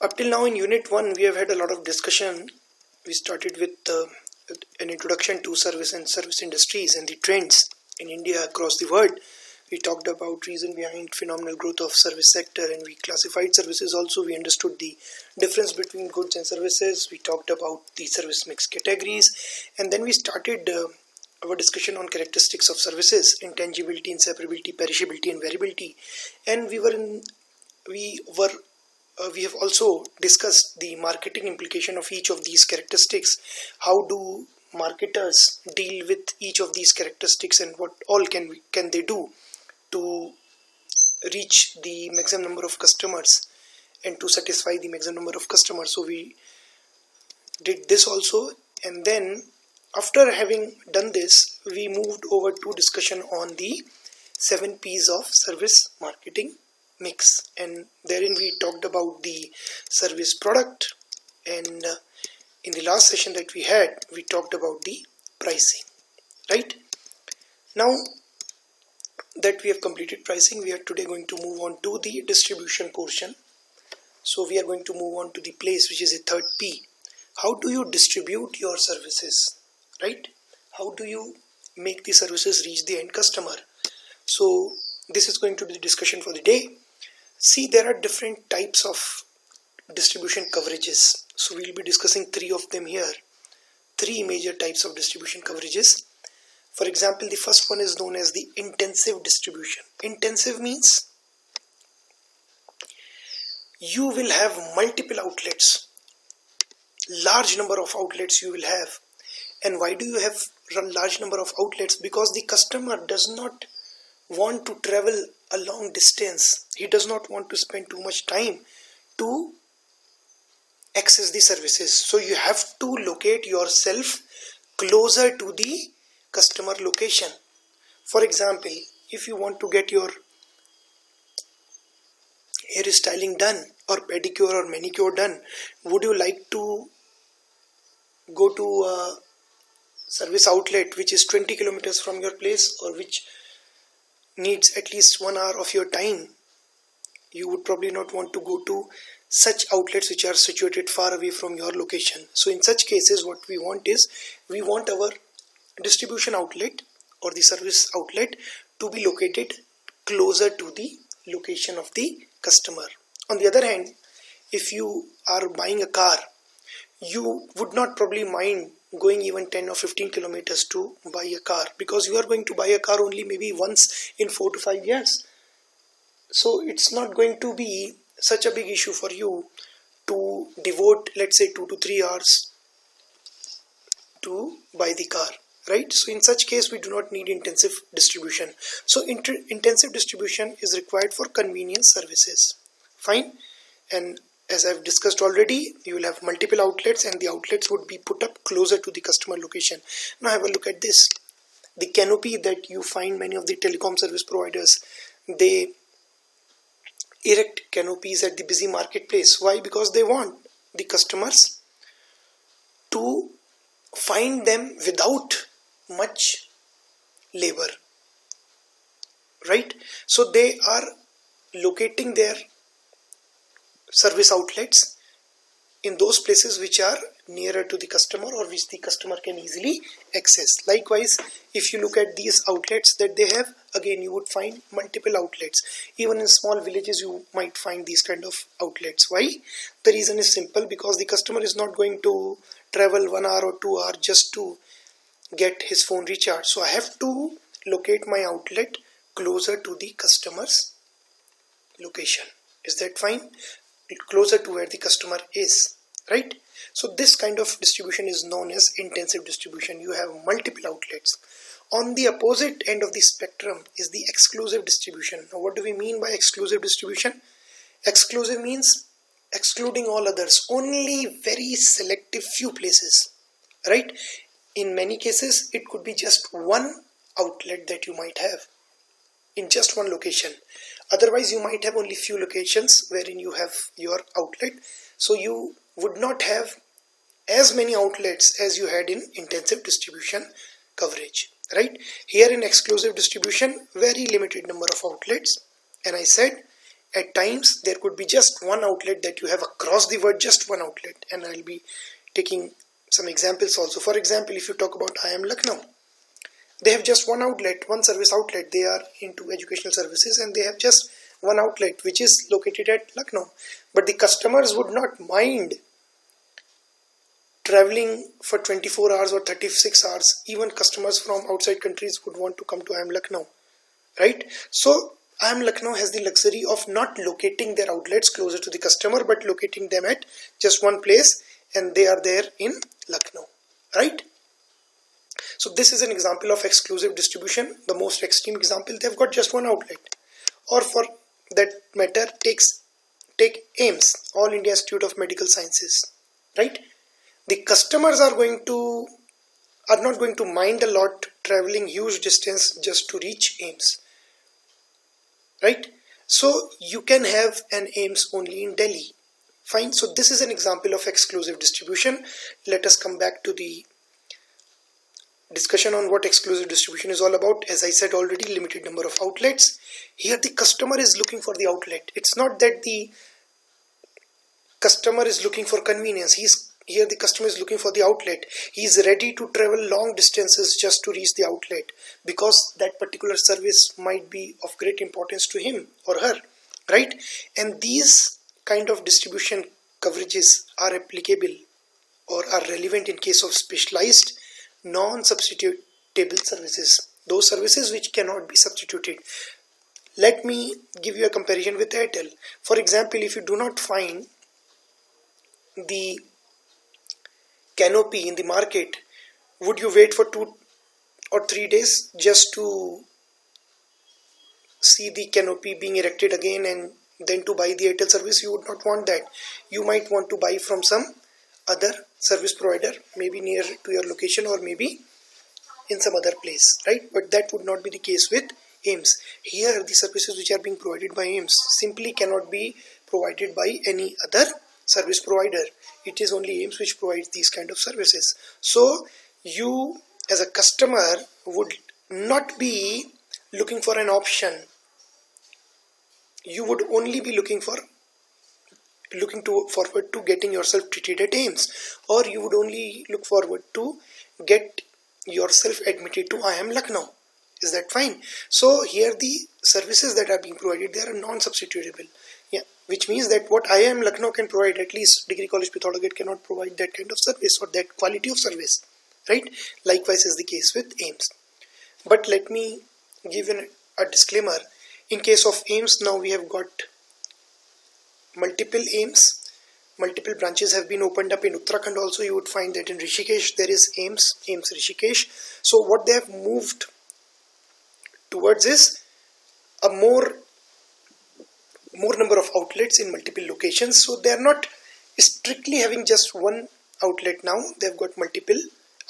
Up till now in Unit 1, we have had a lot of discussion. We started with an introduction to service and service industries and the trends in India across the world. We talked about reason behind phenomenal growth of service sector, and we classified services also. We understood the difference between goods and services. We talked about the service mix categories, and then we started our discussion on characteristics of services: intangibility, inseparability, perishability, and variability. And we have also discussed the marketing implication of each of these characteristics. How do marketers deal with each of these characteristics, and what all can they do to reach the maximum number of customers and to satisfy the maximum number of customers? So we did this also, and then after having done this, we moved over to discussion on the 7 P's of service marketing mix, and therein we talked about the service product, and in the last session that we had, we talked about the pricing. Right now that we have completed pricing, we are today going to move on to the distribution portion. So we are going to move on to the place which is a third P. How do you distribute your services? Right? How do you make the services reach the end customer? So this is going to be the discussion for the day. See, there are different types of distribution coverages. So we'll be discussing 3 of them here. 3 major types of distribution coverages. For example, the first one is known as the intensive distribution. Intensive means you will have multiple outlets. Large number of outlets you will have. And why do you have a large number of outlets? Because the customer does not want to travel a long distance. He does not want to spend too much time to access the services. So you have to locate yourself closer to the customer location. For example, if you want to get your hair styling done or pedicure or manicure done, would you like to go to a service outlet which is 20 kilometers from your place, or which needs at least 1 hour of your time? You would probably not want to go to such outlets which are situated far away from your location. So in such cases, what we want is, we want our distribution outlet or the service outlet to be located closer to the location of the customer. On the other hand, if you are buying a car, you would not probably mind going even 10 or 15 kilometers to buy a car, because you are going to buy a car only maybe once in 4 to 5 years. So it's not going to be such a big issue for you to devote, let's say, 2 to 3 hours to buy the car, right? So in such case, we do not need intensive distribution. So intensive distribution is required for convenience services. Fine. And as I've discussed already, you will have multiple outlets, and the outlets would be put up closer to the customer location. Now have a look at this. The canopy that you find many of the telecom service providers, they erect canopies at the busy marketplace. Why? Because they want the customers to find them without much labor. Right? So they are locating their service outlets in those places which are nearer to the customer, or which the customer can easily access. Likewise, if you look at these outlets that they have, again you would find multiple outlets. Even in small villages you might find these kind of outlets. Why? The reason is simple: because the customer is not going to travel 1 hour or 2 hours just to get his phone recharged. So I have to locate my outlet closer to the customer's location. Is that fine? Closer to where the customer is, right? So this kind of distribution is known as intensive distribution. You have multiple outlets. On the opposite end of the spectrum is the exclusive distribution. Now what do we mean by exclusive distribution? Exclusive means excluding all others, only very selective few places, right? In many cases, it could be just one outlet that you might have in just one location. Otherwise, you might have only few locations wherein you have your outlet. So you would not have as many outlets as you had in intensive distribution coverage, right? Here in exclusive distribution, very limited number of outlets. And I said At times there could be just one outlet that you have across the world, just one outlet, and I'll be taking some examples also. For example, if you talk about IIM Lucknow, they have just one outlet, one service outlet. They are into educational services and they have just one outlet which is located at Lucknow. But the customers would not mind traveling for 24 hours or 36 hours. Even customers from outside countries would want to come to IIM Lucknow, right? So IIM Lucknow has the luxury of not locating their outlets closer to the customer, but locating them at just one place, and they are there in Lucknow, right? So this is an example of exclusive distribution. The most extreme example, they've got just one outlet. Or for that matter, take AIMS, All India Institute of Medical Sciences, right? The customers are not going to mind a lot traveling huge distance just to reach AIMS, right? So you can have an AIMS only in Delhi. Fine. So this is an example of exclusive distribution. Let us come back to the discussion on what exclusive distribution is all about. As I said already, limited number of outlets. Here the customer is looking for the outlet. It's not that the customer is looking for convenience. Here the customer is looking for the outlet. He is ready to travel long distances just to reach the outlet because that particular service might be of great importance to him or her, right? And these kind of distribution coverages are applicable or are relevant in case of specialized non-substitutable services, those services which cannot be substituted. Let me give you a comparison with Airtel. For example, if you do not find the canopy in the market, would you wait for 2 or 3 days just to see the canopy being erected again and then to buy the Airtel service? You would not want that. You might want to buy from some other service provider, maybe near to your location or maybe in some other place, right? But that would not be the case with AIMS. Here the services which are being provided by AIMS simply cannot be provided by any other service provider. It is only AIMS which provides these kind of services. So you as a customer would not be looking for an option. You would only be looking forward to getting yourself treated at AIMS, or you would only look forward to get yourself admitted to IIM Lucknow. Is that fine? So here the services that are being provided, they are non-substitutable. Yeah, which means that what IIM Lucknow can provide, at least Degree College Pithoragarh cannot provide that kind of service or that quality of service, right? Likewise is the case with AIMS. But let me give a disclaimer. In case of AIMS, now we have got multiple AIMS. Multiple branches have been opened up in Uttarakhand also. You would find that in Rishikesh there is AIMS Rishikesh. So what they have moved towards is a more number of outlets in multiple locations. So they are not strictly having just one outlet now. They have got multiple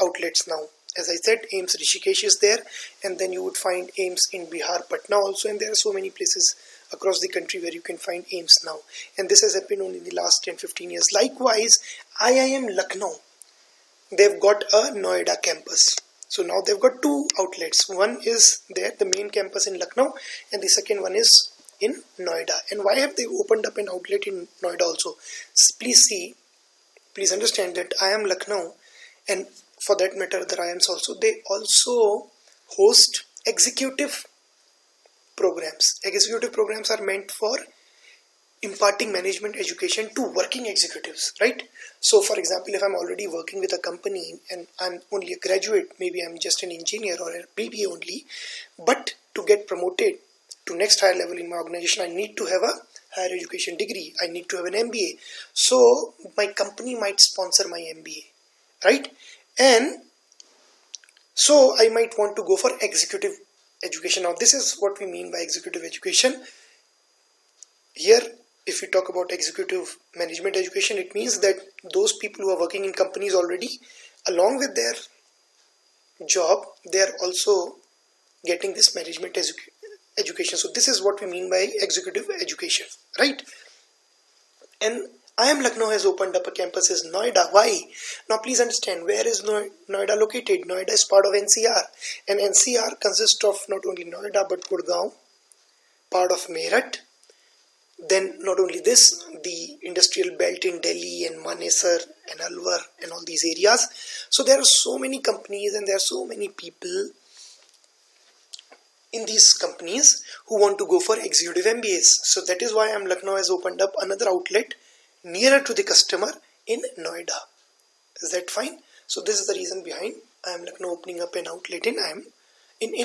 outlets now. As I said, AIMS Rishikesh is there, and then you would find AIMS in Bihar, Patna also, and there are so many places across the country where you can find AIMS now. And this has happened only in the last 10-15 years. Likewise, IIM Lucknow, they've got a Noida campus. So now they've got two outlets. One is there, the main campus in Lucknow, and the second one is in Noida. And why have they opened up an outlet in Noida also? Please understand that IIM Lucknow, and for that matter the IIMs also, they also host executive programs. Executive programs are meant for imparting management education to working executives, right? So for example, if I'm already working with a company and I'm only a graduate, maybe I'm just an engineer or a BBA only, but to get promoted to next higher level in my organization, I need to have a higher education degree. I need to have an MBA. So my company might sponsor my MBA, right? And so I might want to go for executive education. Now this is what we mean by executive education. Here, if we talk about executive management education, it means that those people who are working in companies already, along with their job, they are also getting this management education. So this is what we mean by executive education, right? And IIM Lucknow has opened up a campus in Noida. Why? Now please understand, where is Noida located? Noida is part of NCR, and NCR consists of not only Noida but Gurgaon, part of Meerut, Then not only this, the industrial belt in Delhi and Manesar and Alwar and all these areas. So there are so many companies and there are so many people in these companies who want to go for executive MBAs. So that is why Lucknow has opened up another outlet nearer to the customer in Noida. Is that fine? So this is the reason behind Lucknow opening up an outlet in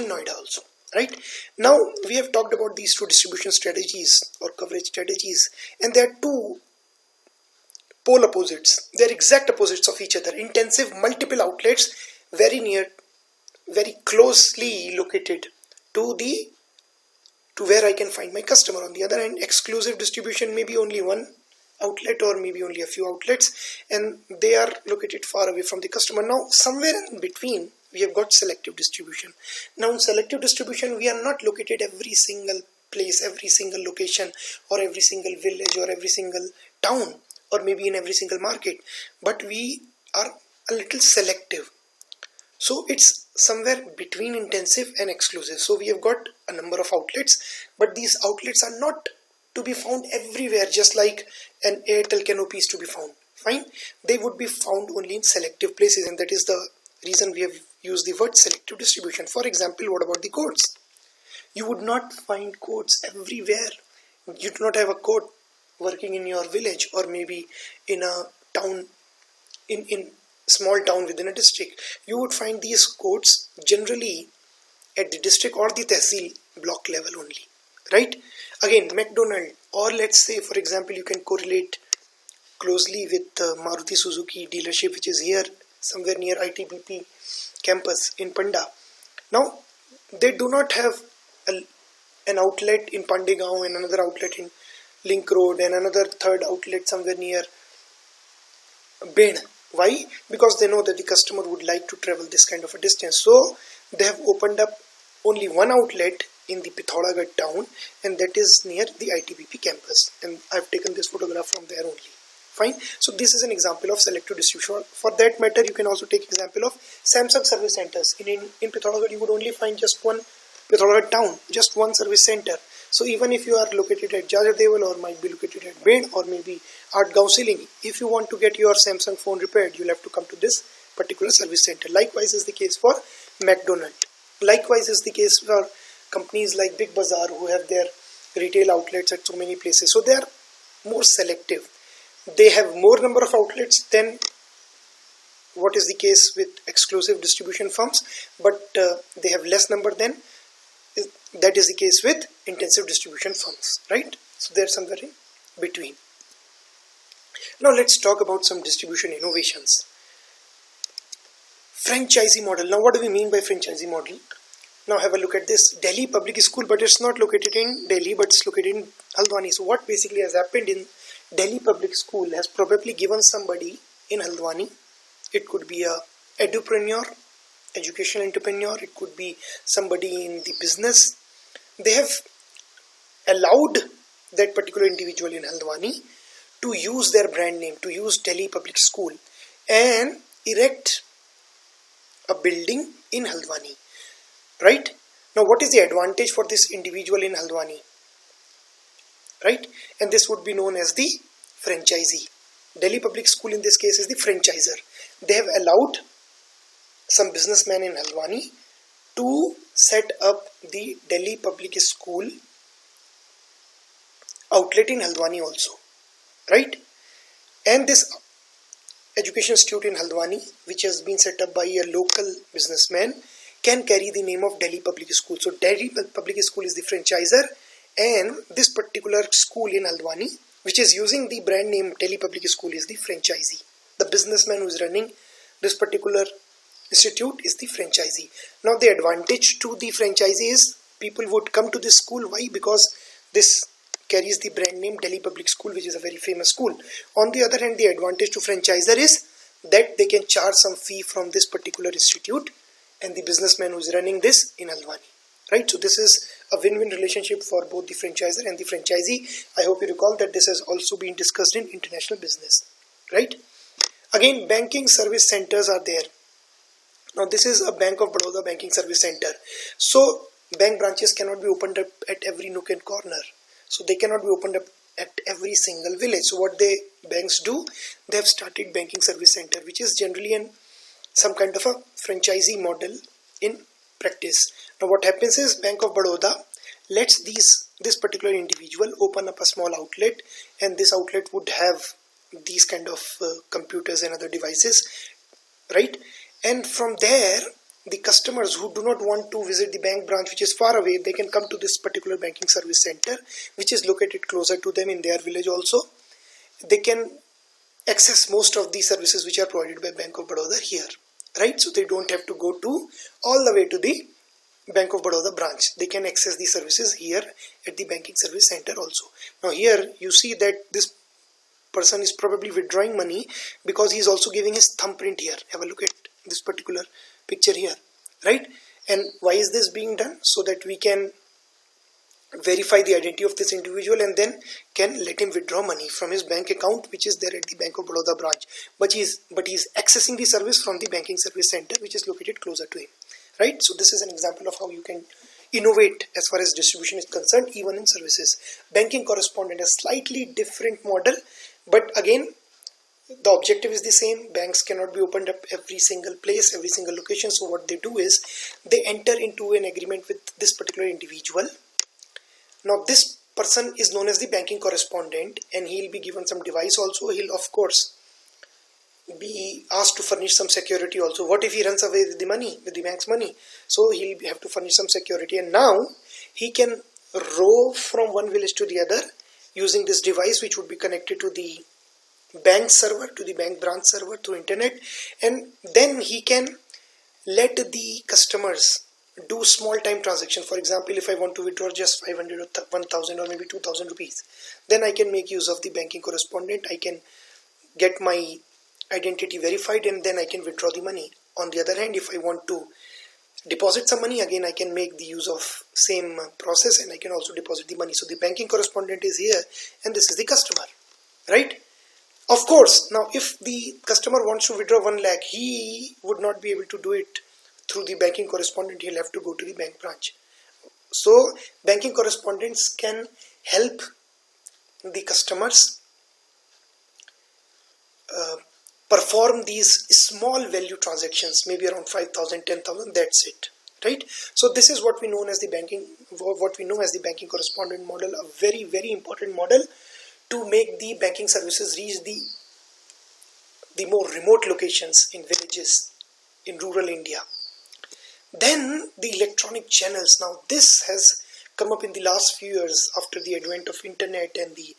Noida also. Right now we have talked about these two distribution strategies or coverage strategies, and there are two pole opposites. They are exact opposites of each other. Intensive multiple outlets very closely located to where I can find my customer. On the other hand, exclusive distribution may be only one outlet or maybe only a few outlets, and they are located far away from the customer. Now somewhere in between we have got selective distribution. Now in selective distribution we are not located every single place, every single location, or every single village, or every single town, or maybe in every single market, but we are a little selective. So it's somewhere between intensive and exclusive. So we have got a number of outlets, but these outlets are not to be found everywhere, just like an Airtel canopy is to be found. Fine, they would be found only in selective places, and that is the reason we have used the word selective distribution. For example, what about the courts? You would not find courts everywhere. You do not have a court working in your village, or maybe in a town, in small town within a district. You would find these courts generally at the district or the tehsil block level only, right? Again, McDonald, or let's say for example you can correlate closely with Maruti Suzuki dealership, which is here somewhere near ITBP campus in Panda. Now they do not have an outlet in Pandegaon and another outlet in Link Road and another third outlet somewhere near Bend. Why? Because they know that the customer would like to travel this kind of a distance. So they have opened up only one outlet in the Pithoragarh town, and that is near the ITBP campus, and I've taken this photograph from there only. Fine. So this is an example of selective distribution. For that matter, you can also take example of Samsung service centers. In Pithoragarh you would only find just one Pithoragarh town, just one service center. So even if you are located at Jajadeval, or might be located at Bend, or maybe at Gaon Siling, if you want to get your Samsung phone repaired, you'll have to come to this particular service center. Likewise is the case for McDonald. Likewise is the case for companies like Big Bazaar, who have their retail outlets at so many places. So they are more selective. They have more number of outlets than what is the case with exclusive distribution firms, but they have less number than that is the case with intensive distribution firms, right? So they're somewhere in between. Now let's talk about some distribution innovations. Franchisee model. Now what do we mean by franchisee model? Now have a look at this. Delhi public school, but it's not located in Delhi, but it's located in Haldwani. So what basically has happened in Delhi public school has probably given somebody in Haldwani. It could be a edupreneur, educational entrepreneur. It could be somebody in the business. They have allowed that particular individual in Haldwani to use their brand name, to use Delhi public school, and erect a building in Haldwani. Right? Now what is the advantage for this individual in Haldwani? Right? And this would be known as the franchisee. Delhi public school in this case is the franchisor. They have allowed some businessman in Haldwani to set up the Delhi public school outlet in Haldwani also. Right? And this education institute in Haldwani, which has been set up by a local businessman, can carry the name of Delhi public school. So Delhi public school is the franchisor, and this particular school in Haldwani, which is using the brand name Delhi public school, is the franchisee. The businessman who is running this particular institute is the franchisee. Now the advantage to the franchisee is people would come to this school. Why? Because this carries the brand name Delhi public school, which is a very famous school. On the other hand, the advantage to franchisor is that they can charge some fee from this particular institute and the businessman who is running this in Haldwani. Right? So this is a win-win relationship for both the franchisor and the franchisee. I hope you recall that this has also been discussed in international business. Right? Again, banking service centers are there. Now this is a Bank of Baroda banking service center. So bank branches cannot be opened up at every nook and corner. So they cannot be opened up at every single village. So what banks do, they have started banking service center, which is generally some kind of a franchisee model in practice. Now what happens is Bank of Baroda lets this particular individual open up a small outlet, and this outlet would have these kind of computers and other devices, right? And from there, the customers who do not want to visit the bank branch, which is far away, they can come to this particular banking service center, which is located closer to them in their village also. They can access most of the services which are provided by Bank of Baroda here, right? So they don't have to go to all the way to the Bank of Baroda branch. They can access the services here at the banking service center also. Now here you see that this person is probably withdrawing money because he is also giving his thumbprint here. Have a look at this particular picture here, right? And why is this being done? So that we can verify the identity of this individual and then can let him withdraw money from his bank account, which is there at the Bank of Baroda branch. But he is accessing the service from the banking service center, which is located closer to him, right? So this is an example of how you can innovate as far as distribution is concerned, even in services. Banking correspondent, a slightly different model, but again the objective is the same. Banks cannot be opened up every single place, every single location. So what they do is they enter into an agreement with this particular individual. Now this person is known as the banking correspondent, and he'll be given some device also. He'll of course be asked to furnish some security also. What if he runs away with the money, with the bank's money? So he'll have to furnish some security, and now he can rove from one village to the other using this device, which would be connected to the bank server, to the bank branch server through internet, and then he can let the customers do small time transaction. For example, if I want to withdraw just 500 or 1000 or maybe 2000 rupees, then I can make use of the banking correspondent. I can get my identity verified and then I can withdraw the money. On the other hand, if I want to deposit some money, again I can make the use of same process and I can also deposit the money. So the banking correspondent is here and this is the customer, right? Of course, now if the customer wants to withdraw 1 lakh, he would not be able to do it through the banking correspondent. He'll have to go to the bank branch. So banking correspondents can help the customers perform these small value transactions, maybe around 5,000, 10,000. That's it, right? So this is what we know as the banking correspondent model, a very, very important model to make the banking services reach the more remote locations in villages in rural India. Then the electronic channels. Now this has come up in the last few years after the advent of internet and the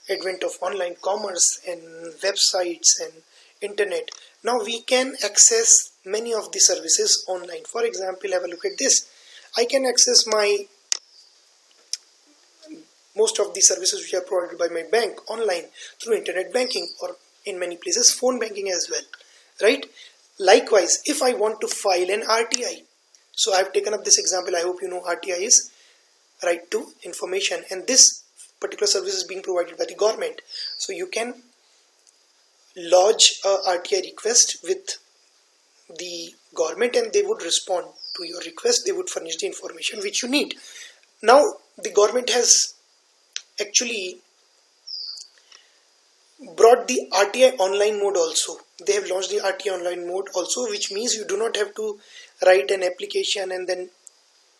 advent of online commerce and websites and internet. Now we can access many of the services online. For example, have a look at this. I can access most of the services which are provided by my bank online through internet banking, or in many places phone banking as well, right? Likewise, if I want to file an RTI, so I have taken up this example. I hope you know RTI is right to information, and this particular service is being provided by the government. So you can lodge a RTI request with the government and they would respond to your request. They would furnish the information which you need. Now the government has actually brought the RTI online mode also. They have launched the RTI online mode also, which means you do not have to write an application and then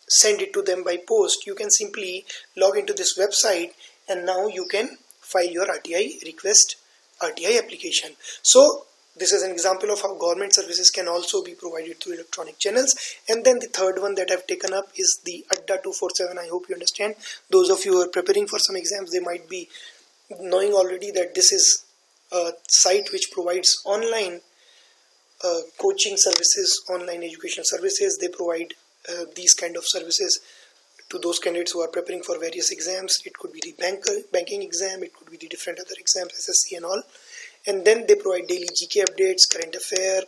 send it to them by post. You can simply log into this website and now you can file your RTI request, RTI application. So this is an example of how government services can also be provided through electronic channels. And then the third one that I've taken up is the Adda 247. I hope you understand. Those of you who are preparing for some exams, they might be knowing already that this is a site which provides online coaching services, online education services. They provide these kind of services to those candidates who are preparing for various exams. It could be the banking exam, it could be the different other exams, SSC and all. And then they provide daily GK updates, current affair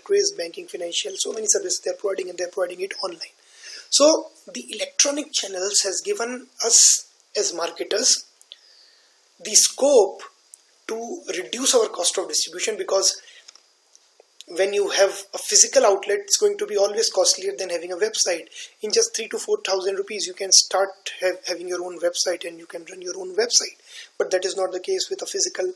quiz, banking, financial, so many services they're providing, and they're providing it online. So the electronic channels has given us as marketers the scope to reduce our cost of distribution, because when you have a physical outlet, it's going to be always costlier than having a website. In just 3,000 to 4,000 rupees, you can start having your own website and you can run your own website. but that is not the case with a physical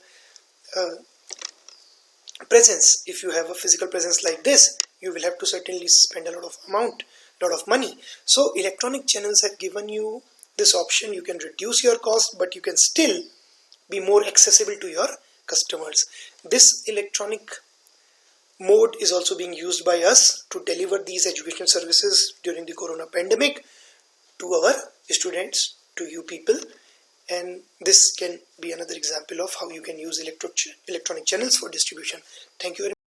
presence. If you have a physical presence like this, you will have to certainly spend a lot of money. So electronic channels have given you this option. You can reduce your cost, but you can still be more accessible to your customers. This electronic mode is also being used by us to deliver these educational services during the corona pandemic to our students, to you people, and this can be another example of how you can use electronic channels for distribution. Thank you very much.